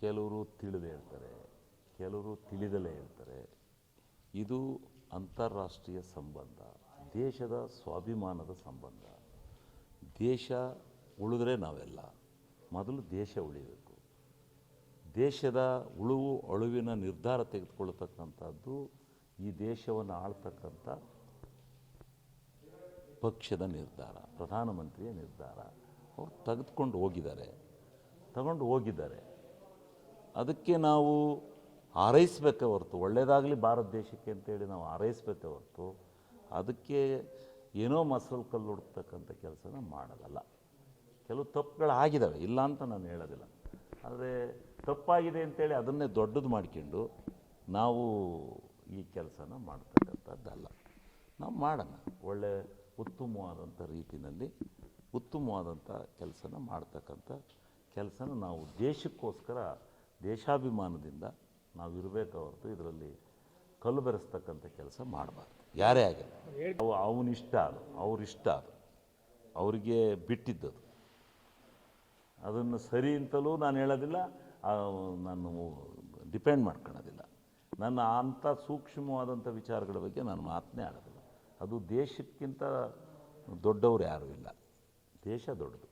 ಕೆಲವರು ತಿಳಿದೇ ಹೇಳ್ತಾರೆ, ಕೆಲವರು ತಿಳಿದಲೇ ಹೇಳ್ತಾರೆ. ಇದು ಅಂತಾರಾಷ್ಟ್ರೀಯ ಸಂಬಂಧ, ದೇಶದ ಸ್ವಾಭಿಮಾನದ ಸಂಬಂಧ. ದೇಶ ಉಳಿದ್ರೆ ನಾವೆಲ್ಲ, ಮೊದಲು ದೇಶ ಉಳಿಬೇಕು. ದೇಶದ ಉಳುವು ಅಳುವಿನ ನಿರ್ಧಾರ ತೆಗೆದುಕೊಳ್ಳತಕ್ಕಂಥದ್ದು ಈ ದೇಶವನ್ನು ಆಳ್ತಕ್ಕಂಥ ಪಕ್ಷದ ನಿರ್ಧಾರ, ಪ್ರಧಾನಮಂತ್ರಿಯ ನಿರ್ಧಾರ. ಅವರು ತಗೊಂಡು ಹೋಗಿದ್ದಾರೆ. ಅದಕ್ಕೆ ನಾವು ಹಾರೈಸಬೇಕೇ ಹೊರತು, ಒಳ್ಳೆಯದಾಗಲಿ ಭಾರತ ದೇಶಕ್ಕೆ ಅಂತೇಳಿ ನಾವು ಹಾರೈಸಬೇಕೇ ಹೊರತು ಅದಕ್ಕೆ ಏನೋ ಮಸಲು ಕಲ್ಲು ಹುಡುಕ್ತಕ್ಕಂಥ ಕೆಲಸನ ಮಾಡೋದಲ್ಲ. ಕೆಲವು ತಪ್ಪುಗಳಾಗಿದ್ದಾವೆ, ಇಲ್ಲ ಅಂತ ನಾನು ಹೇಳೋದಿಲ್ಲ. ಆದರೆ ತಪ್ಪಾಗಿದೆ ಅಂತೇಳಿ ಅದನ್ನೇ ದೊಡ್ಡದು ಮಾಡ್ಕೊಂಡು ನಾವು ಈ ಕೆಲಸನ ಮಾಡ್ತಕ್ಕಂಥದ್ದಲ್ಲ. ನಾವು ಮಾಡೋಣ, ಒಳ್ಳೆ ಉತ್ತಮವಾದಂಥ ರೀತಿಯಲ್ಲಿ ಉತ್ತಮವಾದಂಥ ಕೆಲಸನ ಮಾಡ್ತಕ್ಕಂಥ ಕೆಲಸನ ನಾವು ದೇಶಕ್ಕೋಸ್ಕರ ದೇಶಾಭಿಮಾನದಿಂದ ನಾವು ಇರಬೇಕು ಹೊರತು ಇದರಲ್ಲಿ ಕಲ್ಲು ಬೆರೆಸ್ತಕ್ಕಂಥ ಕೆಲಸ ಮಾಡಬಾರ್ದು. ಯಾರೇ ಆಗಲ್ಲ, ಅವನಿಷ್ಟ ಅದು, ಅವರಿಷ್ಟ ಅದು, ಅವರಿಗೆ ಬಿಟ್ಟಿದ್ದದು. ಅದನ್ನು ಸರಿ ಅಂತಲೂ ನಾನು ಹೇಳೋದಿಲ್ಲ, ನಾನು ಡಿಪೆಂಡ್ ಮಾಡ್ಕೊಳ್ಳೋದಿಲ್ಲ. ನನ್ನ ಅಂಥ ಸೂಕ್ಷ್ಮವಾದಂಥ ವಿಚಾರಗಳ ಬಗ್ಗೆ ನಾನು ಮಾತನ್ನೇ ಆಡೋದಿಲ್ಲ. ಅದು ದೇಶಕ್ಕಿಂತ ದೊಡ್ಡವರು ಯಾರೂ ಇಲ್ಲ, ದೇಶ ದೊಡ್ಡದು.